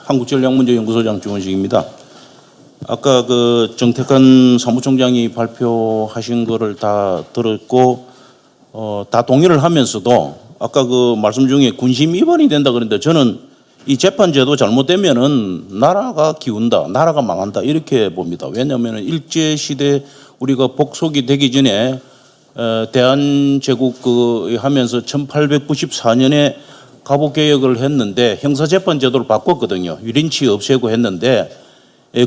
한국전략문제연구소장 주원식입니다. 아까 그 정택한 사무총장이 발표하신 거를 다 들었고 다 동의를 하면서도 아까 그 말씀 중에 군심 위반이 된다 그랬는데 저는 이 재판제도 잘못되면은 나라가 기운다, 나라가 망한다 이렇게 봅니다. 왜냐하면 일제 시대 우리가 복속이 되기 전에 대한제국 하면서 1894년에 가보개혁을 했는데 형사재판제도를 바꿨거든요. 유린치 없애고 했는데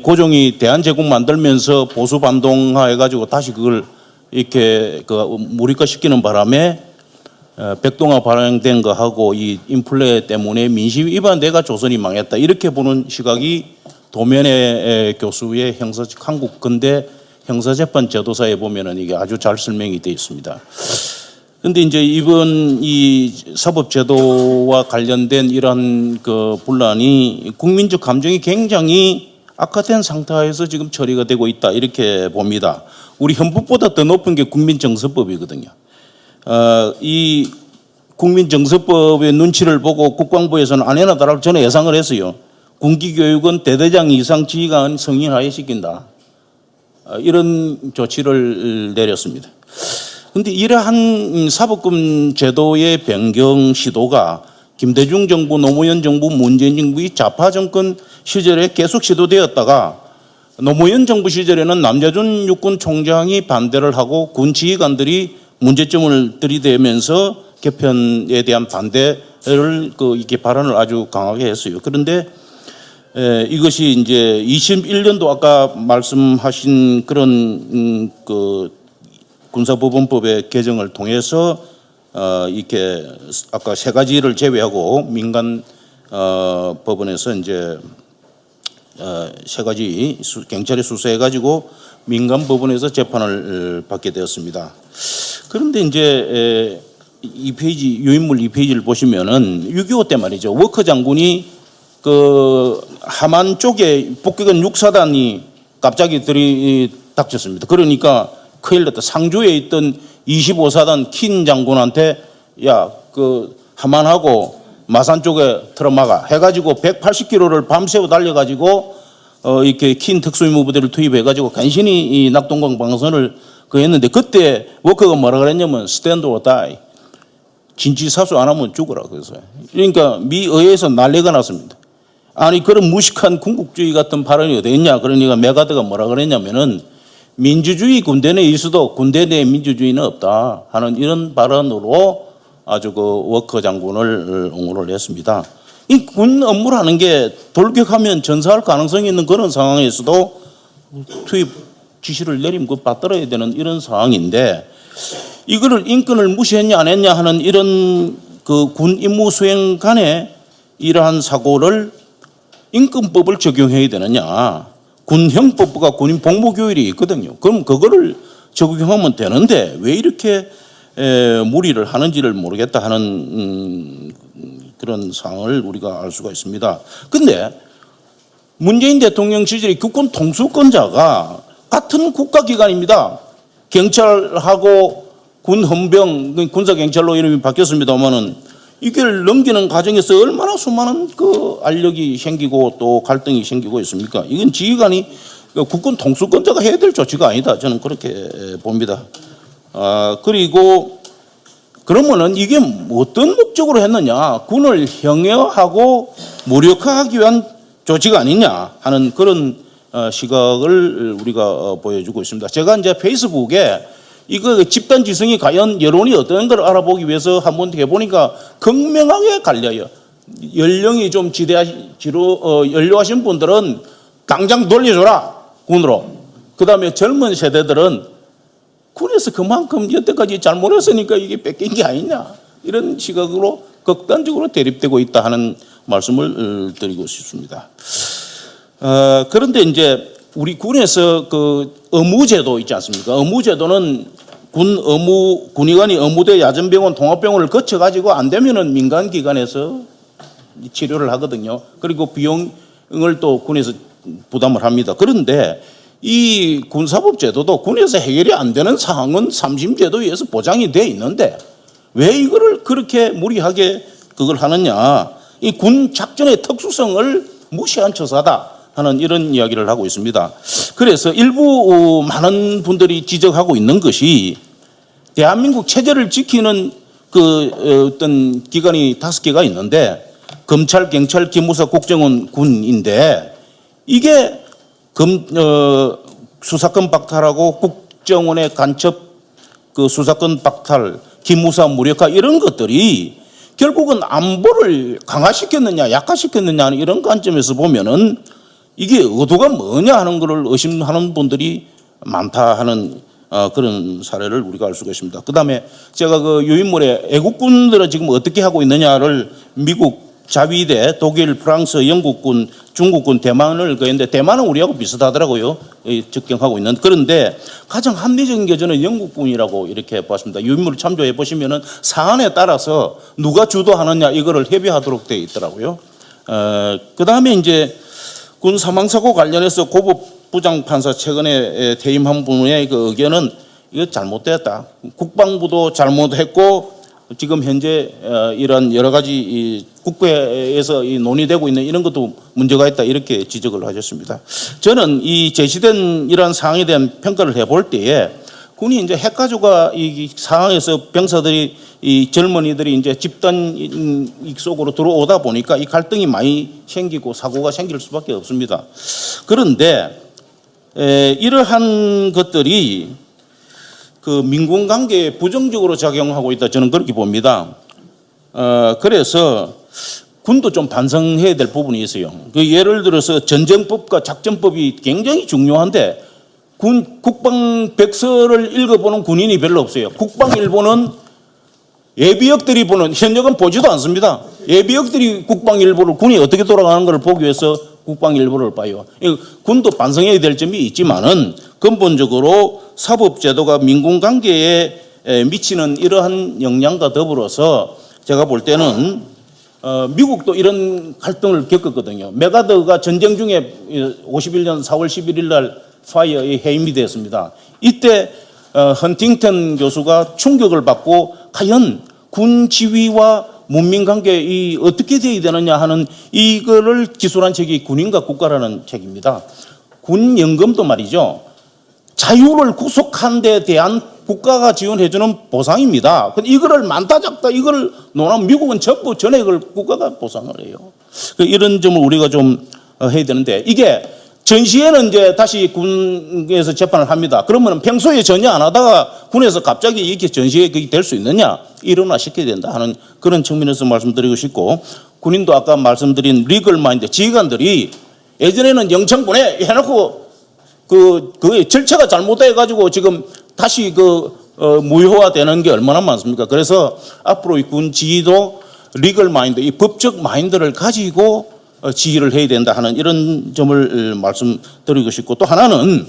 고종이 대한제국 만들면서 보수반동화 해가지고 다시 그걸 이렇게 무력화 시키는 바람에 백동화 발행된 거 하고 이 인플레 때문에 민심 위반돼가 조선이 망했다 이렇게 보는 시각이 도면의 교수의 한국 근대 형사재판제도사에 보면은 이게 아주 잘 설명이 되어 있습니다. 근데 이제 이번 이 사법제도와 관련된 이러한 그 분란이 국민적 감정이 굉장히 악화된 상태에서 지금 처리가 되고 있다 이렇게 봅니다. 우리 헌법보다 더 높은 게 국민정서법이거든요. 이 국민정서법의 눈치를 보고 국방부에서는 안 해나 다라고 저는 예상을 했어요. 군기교육은 대대장 이상 지휘관 승인하에 시킨다. 이런 조치를 내렸습니다. 그런데 이러한 사법금 제도의 변경 시도가 김대중 정부, 노무현 정부, 문재인 정부의 좌파 정권 시절에 계속 시도되었다가 노무현 정부 시절에는 남재준 육군 총장이 반대를 하고 군 지휘관들이 문제점을 들이대면서 개편에 대한 반대를 이렇게 발언을 아주 강하게 했어요. 그런데 이것이 이제 21년도 아까 말씀하신 그런 군사법원법의 개정을 통해서 이렇게 아까 세 가지를 제외하고 민간 법원에서 이제 세 가지 경찰에 수사해 가지고 민간 법원에서 재판을 받게 되었습니다. 그런데 이제 이 페이지 유인물 2페이지를 보시면은 6.25 때 말이죠. 워커 장군이 그 하만 쪽에 북극은 6사단이 갑자기 들이닥쳤습니다. 그러니까 큰일 났다. 상주에 있던 25사단 킨 장군한테 야, 그 하만하고 마산 쪽에 틀어막아 해가지고 180km를 밤새워 달려가지고 이렇게 킨 특수임무부대를 투입해가지고 간신히 이 낙동강 방선을 했는데 그때 워커가 뭐라 그랬냐면 stand or die. 진지사수 안 하면 죽어라. 그래서 그러니까 미 의회에서 난리가 났습니다. 아니 그런 무식한 군국주의 같은 발언이 어디 있냐. 그러니까 메가드가 뭐라 그랬냐면은 민주주의 군대 내에 있어도 군대 내에 민주주의는 없다 하는 이런 발언으로 아주 그 워커 장군을 옹호를 했습니다. 이 군 업무를 하는 게 돌격하면 전사할 가능성이 있는 그런 상황에서도 투입 지시를 내리면 그 받들어야 되는 이런 상황인데 이거를 인권을 무시했냐 안 했냐 하는 이런 그 군 임무 수행 간에 이러한 사고를 인권법을 적용해야 되느냐. 군형법부가 군인 복무교율이 있거든요. 그럼 그거를 적용하면 되는데 왜 이렇게 무리를 하는지를 모르겠다 하는 그런 상황을 우리가 알 수가 있습니다. 근데 문재인 대통령 시절에 국군 통수권자가 같은 국가기관입니다. 경찰하고 군 헌병, 군사경찰로 이름이 바뀌었습니다만은 이걸 넘기는 과정에서 얼마나 수많은 그 알력이 생기고 또 갈등이 생기고 있습니까? 이건 지휘관이 국군 통수권자가 해야 될 조치가 아니다. 저는 그렇게 봅니다. 그리고 그러면은 이게 어떤 목적으로 했느냐? 군을 형해하고 무력화하기 위한 조치가 아니냐 하는 그런 시각을 우리가 보여주고 있습니다. 제가 이제 페이스북에 이거 집단 지성이 과연 여론이 어떤 걸 알아보기 위해서 한번 해보니까 극명하게 갈려요. 연령이 좀 연료하신 분들은 당장 돌려줘라 군으로. 그 다음에 젊은 세대들은 군에서 그만큼 여태까지 잘못했으니까 이게 뺏긴 게 아니냐 이런 시각으로 극단적으로 대립되고 있다 하는 말씀을 드리고 싶습니다. 그런데 이제 우리 군에서 그 의무제도 있지 않습니까? 의무제도는 군의관이 의무대 야전병원 통합병원을 거쳐가지고 안 되면은 민간기관에서 치료를 하거든요. 그리고 비용을 또 군에서 부담을 합니다. 그런데 이 군사법제도도 군에서 해결이 안 되는 사항은 삼심제도에 의해서 보장이 돼 있는데 왜 이거를 그렇게 무리하게 그걸 하느냐. 이 군 작전의 특수성을 무시한 처사다 하는 이런 이야기를 하고 있습니다. 그래서 일부 많은 분들이 지적하고 있는 것이 대한민국 체제를 지키는 그 어떤 기관이 5개가 있는데 검찰, 경찰, 기무사, 국정원, 군인데 이게 수사권 박탈하고 국정원의 간첩 그 수사권 박탈, 기무사 무력화 이런 것들이 결국은 안보를 강화시켰느냐 약화시켰느냐 하는 이런 관점에서 보면은 이게 의도가 뭐냐 하는 것을 의심하는 분들이 많다 하는 그런 사례를 우리가 알 수가 있습니다. 그 다음에 제가 그 유인물에 애국군들은 지금 어떻게 하고 있느냐를 미국, 자위대, 독일, 프랑스, 영국군, 중국군, 대만을 그랬는데 대만은 우리하고 비슷하더라고요. 접경하고 있는. 그런데 가장 합리적인 교전은 영국군이라고 이렇게 봤습니다. 유인물을 참조해 보시면은 사안에 따라서 누가 주도하느냐 이거를 협의하도록 되어 있더라고요. 그 다음에 이제 군 사망사고 관련해서 고법 부장판사 최근에 퇴임한 분의 그 의견은 이거 잘못됐다. 국방부도 잘못했고 지금 현재 이런 여러 가지 국회에서 논의되고 있는 이런 것도 문제가 있다 이렇게 지적을 하셨습니다. 저는 이 제시된 이러한 사항에 대한 평가를 해볼 때에 군이 이제 핵가족화 이 상황에서 병사들이 이 젊은이들이 이제 집단 속으로 들어오다 보니까 이 갈등이 많이 생기고 사고가 생길 수밖에 없습니다. 그런데 이러한 것들이 그 민군 관계에 부정적으로 작용하고 있다 저는 그렇게 봅니다. 그래서 군도 좀 반성해야 될 부분이 있어요. 그 예를 들어서 전쟁법과 작전법이 굉장히 중요한데 국방 백서를 읽어보는 군인이 별로 없어요. 국방일보는 예비역들이 보는 현역은 보지도 않습니다. 예비역들이 국방일보를 군이 어떻게 돌아가는 것을 보기 위해서 국방일보를 봐요. 군도 반성해야 될 점이 있지만은 근본적으로 사법제도가 민군 관계에 미치는 이러한 영향과 더불어서 제가 볼 때는 미국도 이런 갈등을 겪었거든요. 메가더가 전쟁 중에 51년 4월 11일 날 파이어에 해임이 되었습니다. 이때 헌팅턴 교수가 충격을 받고 과연 군 지휘와 문민 관계이 어떻게 되어야 되느냐 하는 이거를 기술한 책이 군인과 국가라는 책입니다. 군 연금도 말이죠. 자유를 구속한 데 대한 국가가 지원해주는 보상입니다. 근데 이거를 많다 작다 이걸 논하면 미국은 전부 전액을 국가가 보상을 해요. 이런 점을 우리가 좀 해야 되는데 이게 전시에는 이제 다시 군에서 재판을 합니다. 그러면 평소에 전혀 안 하다가 군에서 갑자기 이렇게 전시에 될 수 있느냐 일어나시켜야 된다 하는 그런 측면에서 말씀드리고 싶고 군인도 아까 말씀드린 리걸 마인드 지휘관들이 예전에는 영창 보내해놓고 그 절차가 잘못돼가지고 지금 다시 무효화되는 게 얼마나 많습니까? 그래서 앞으로 이 군 지휘도 리걸 마인드, 이 법적 마인드를 가지고 지휘를 해야 된다 하는 이런 점을 말씀드리고 싶고 또 하나는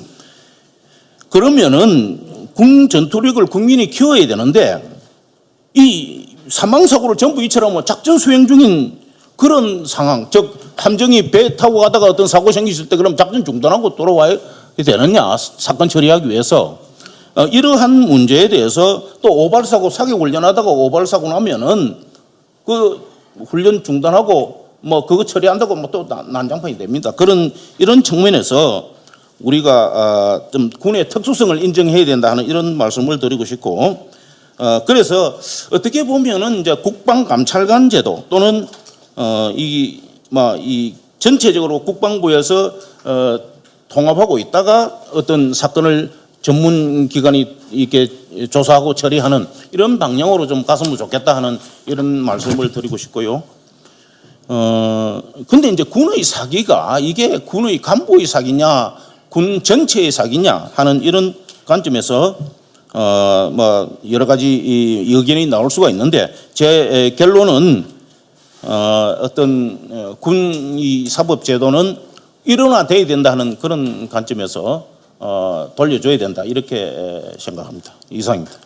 그러면은 군 전투력을 국민이 키워야 되는데 이 사망사고를 전부 이처럼 작전 수행 중인 그런 상황, 즉 함정이 배 타고 가다가 어떤 사고 생기실 때 그럼 작전 중단하고 돌아와야 되느냐 사건 처리하기 위해서 이러한 문제에 대해서 또 오발사고 사격 훈련하다가 오발사고 나면은 그 훈련 중단하고 뭐 그거 처리한다고 뭐 또 난장판이 됩니다. 이런 측면에서 우리가 좀 군의 특수성을 인정해야 된다 하는 이런 말씀을 드리고 싶고 그래서 어떻게 보면은 이제 국방감찰관 제도 또는 이 전체적으로 국방부에서 통합하고 있다가 어떤 사건을 전문기관이 이렇게 조사하고 처리하는 이런 방향으로 좀 갔으면 좋겠다 하는 이런 말씀을 드리고 싶고요. 근데 이제 군의 사기가 이게 군의 간부의 사기냐, 군 전체의 사기냐 하는 이런 관점에서 여러 가지 의견이 나올 수가 있는데 제 결론은 어떤 군의 사법제도는 일원화돼야 된다 하는 그런 관점에서 돌려줘야 된다 이렇게 생각합니다. 이상입니다.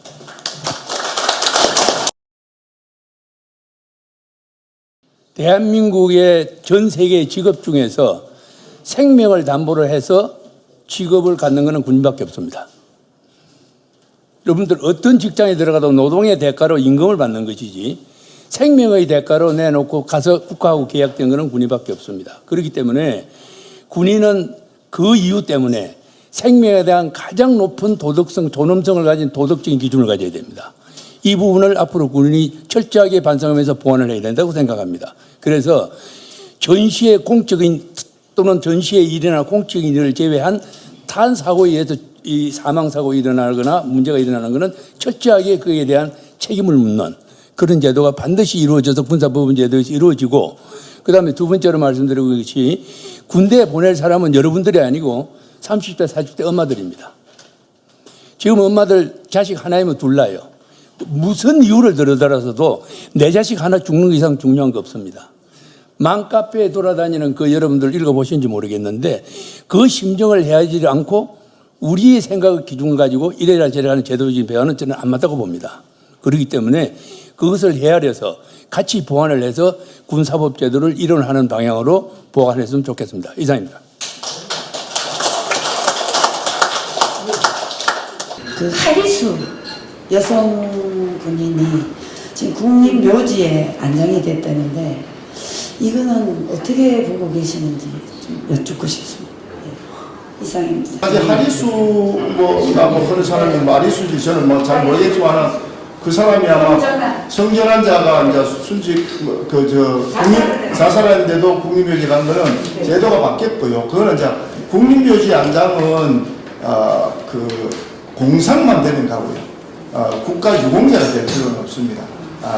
대한민국의 전 세계 직업 중에서 생명을 담보로 해서 직업을 갖는 것은 군인밖에 없습니다. 여러분들 어떤 직장에 들어가도 노동의 대가로 임금을 받는 것이지 생명의 대가로 내놓고 가서 국가하고 계약된 것은 군인밖에 없습니다. 그렇기 때문에 군인은 그 이유 때문에 생명에 대한 가장 높은 도덕성, 존엄성을 가진 도덕적인 기준을 가져야 됩니다. 이 부분을 앞으로 군인이 철저하게 반성하면서 보완을 해야 된다고 생각합니다. 그래서 전시의 공적인 또는 전시에 일어나는 공적인 일을 제외한 탄 사고에 의해서 이 사망 사고가 일어나거나 문제가 일어나는 것은 철저하게 그에 대한 책임을 묻는 그런 제도가 반드시 이루어져서 군사법원 제도에서 이루어지고, 그다음에 두 번째로 말씀드리고 것이 군대에 보낼 사람은 여러분들이 아니고 30대 40대 엄마들입니다. 지금 엄마들 자식 하나이면 둘 나요. 무슨 이유를 들어더라도 내 자식 하나 죽는 것 이상 중요한 거 없습니다. 맘카페에 돌아다니는 그 여러분들 읽어보신지 모르겠는데 그 심정을 헤아리지 않고 우리의 생각의 기준을 가지고 이래라 저래라 하는 제도적인 배환은 저는 안 맞다고 봅니다. 그렇기 때문에 그것을 헤아려서 같이 보완을 해서 군사법제도를 이론하는 방향으로 보완했으면 좋겠습니다. 이상입니다. 그 하리수 여성 군인이 지금 국립묘지에 안장이 됐다는데 이거는 어떻게 보고 계시는지 좀 여쭙고 싶습니다. 네. 이상입니다. 사실 하리수 뭐 그런 사람이 마리수지 저는 뭐 잘 모르겠지만 그 사람이 아마 성전환 자가 이제 순직 자살했는데도 국립묘지 간 거는 제도가 바뀌었고요. 그거는 이제 국립묘지 안장은 그 공상만 되는 거고요. 국가 유공자가 될 필요는 없습니다.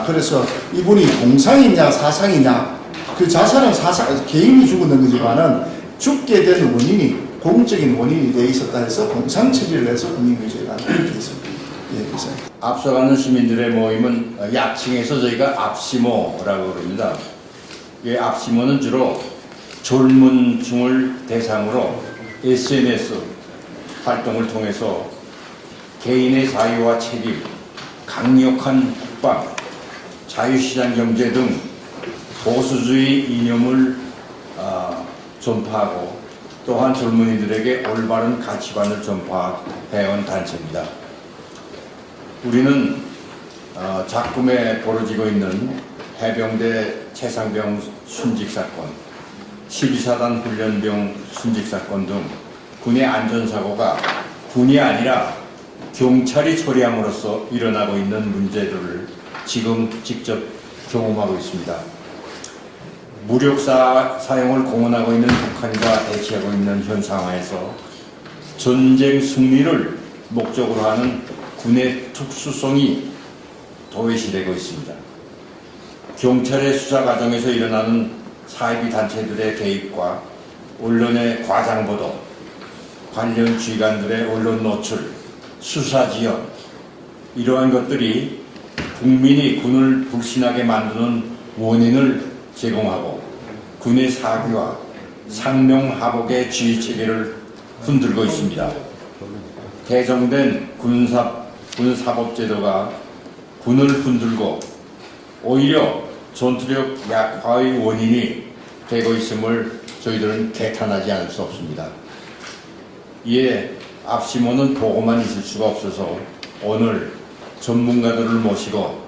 그래서 이분이 공상이냐 사상이냐 그 자살은 개인이 죽었는 거지만은 죽게 된 원인이 공적인 원인이 되어 있었다 해서 공상 처리를 해서 국립묘지에 가는 게 있습니다. 예, 그래서. 앞서가는 시민들의 모임은 약칭해서 저희가 압시모라고 그럽니다. 이 압시모는 주로 젊은 층을 대상으로 SNS 활동을 통해서 개인의 자유와 책임, 강력한 국방, 자유시장 경제 등 보수주의 이념을 전파하고 또한 젊은이들에게 올바른 가치관을 전파해온 단체입니다. 우리는 작금에 벌어지고 있는 해병대 최상병 순직사건, 12사단 훈련병 순직사건 등 군의 안전사고가 군이 아니라 경찰이 처리함으로써 일어나고 있는 문제들을 지금 직접 경험하고 있습니다. 무력 사용을 공언하고 있는 북한과 대치하고 있는 현 상황에서 전쟁 승리를 목적으로 하는 군의 특수성이 도외시되고 있습니다. 경찰의 수사 과정에서 일어나는 사이비 단체들의 개입과 언론의 과장보도, 관련 지휘관들의 언론 노출, 수사 지연, 이러한 것들이 국민이 군을 불신하게 만드는 원인을 제공하고 군의 사기와 상명하복의 지휘체계를 흔들고 있습니다. 개정된 군사법제도가 군을 흔들고 오히려 전투력 약화의 원인이 되고 있음을 저희들은 개탄하지 않을 수 없습니다. 이에 압시모는 보고만 있을 수가 없어서 오늘 전문가들을 모시고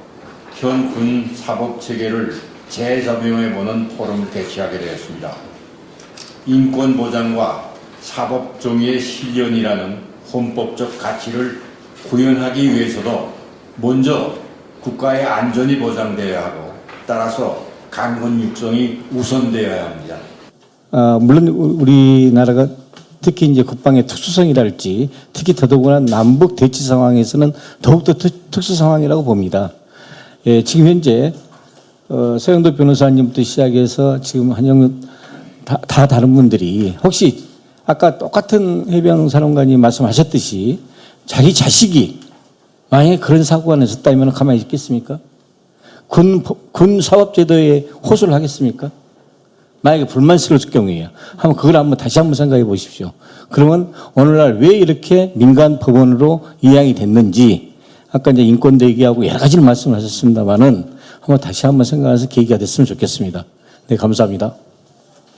현 군 사법 체계를 재조명해보는 포럼을 개최하게 되었습니다. 인권 보장과 사법 정의의 실현이라는 헌법적 가치를 구현하기 위해서도 먼저 국가의 안전이 보장되어야 하고 따라서 강군 육성이 우선되어야 합니다. 물론 우리나라가 특히 이제 국방의 특수성이랄지 특히 더더구나 남북 대치 상황에서는 더욱더 특수 상황이라고 봅니다. 예, 지금 현재 서영도 변호사님부터 시작해서 지금 한영 다 다른 분들이 혹시 아까 똑같은 해병사령관이 말씀하셨듯이 자기 자식이 만약에 그런 사고가 났었다면 가만히 있겠습니까? 군 사법제도에 호소를 하겠습니까? 만약에 불만스러울 경우에요. 그걸 다시 한번 생각해 보십시오. 그러면 오늘날 왜 이렇게 민간 법원으로 이양이 됐는지 아까 이제 인권도 얘기하고 여러 가지를 말씀하셨습니다만은 다시 한번 생각해서 계기가 됐으면 좋겠습니다. 네, 감사합니다.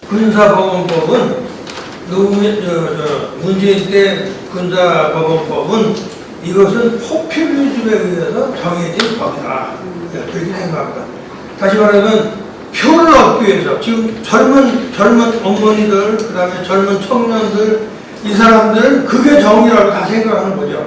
군사법원법은 문재인 때 군사법원법은 이것은 포퓰리즘에 의해서 정해진 법이다. 그렇게 생각합니다. 다시 말하면 표를 얻기 위해서 지금 젊은 어머니들, 그다음에 젊은 청년들, 이 사람들은 그게 정의라고 다 생각하는 거죠.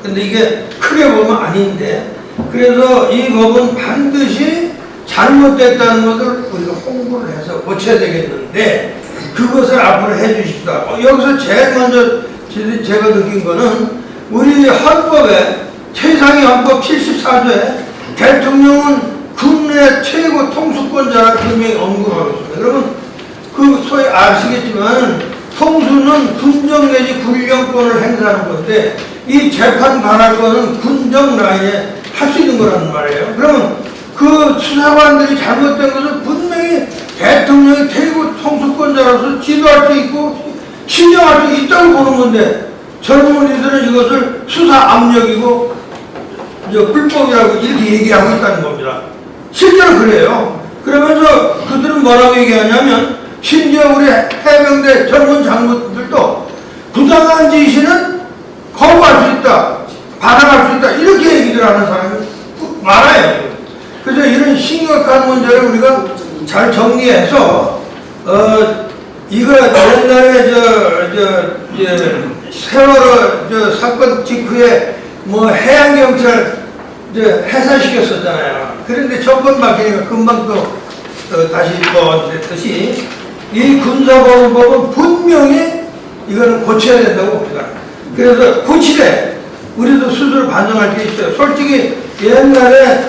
근데 이게 크게 보면 아닌데, 그래서 이 법은 반드시 잘못됐다는 것을 우리가 홍보를 해서 고쳐야 되겠는데, 그것을 앞으로 해 주십시다. 여기서 제일 먼저 제가 느낀 거는 우리 헌법에, 최상위 헌법 74조에 대통령은 국내 최고 통수권자라 분명히 언급하고 있습니다. 여러분, 그 소위 아시겠지만 통수는 군정 내지 군령권을 행사하는 건데, 이 재판 관할권은 군정 라인에 할 수 있는 거라는 말이에요. 그러면 그 수사관들이 잘못된 것을 분명히 대통령이 최고 통수권자로서 지도할 수 있고 신정할 수 있다고 보는 건데, 젊은이들은 이것을 수사 압력이고 불법이라고 이렇게 얘기하고 있다는 겁니다. 실제로 그래요. 그러면서 그들은 뭐라고 얘기하냐면, 심지어 우리 해병대 젊은 장군들도 부당한 지시는 거부할 수 있다, 받아갈 수 있다, 이렇게 얘기를 하는 사람이 많아요. 그래서 이런 심각한 문제를 우리가 잘 정리해서 이거 옛날에 세월호 사건 직후에 뭐 해양경찰 해산시켰었잖아요. 그런데 정권 바뀌니까 금방 또 다시 또 됐듯이, 이 군사보건법은 분명히 이거는 고쳐야 된다고 봅니다. 그래서 고치되 우리도 스스로 반성할 게 있어요. 솔직히 옛날에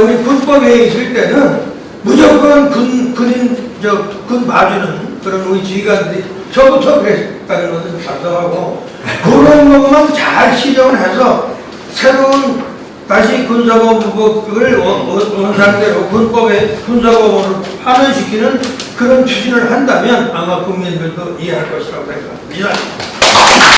우리 군법회의 있을 때는 무조건 군 봐주는 그런 우리 지휘관들이 저부터 그랬다는 것을 반성하고, 그런 것만 잘 시정을 해서 새로운 다시 군사법을 원상대로 군사법으로 파면시키는 그런 추진을 한다면 아마 국민들도 이해할 것이라고 생각합니다.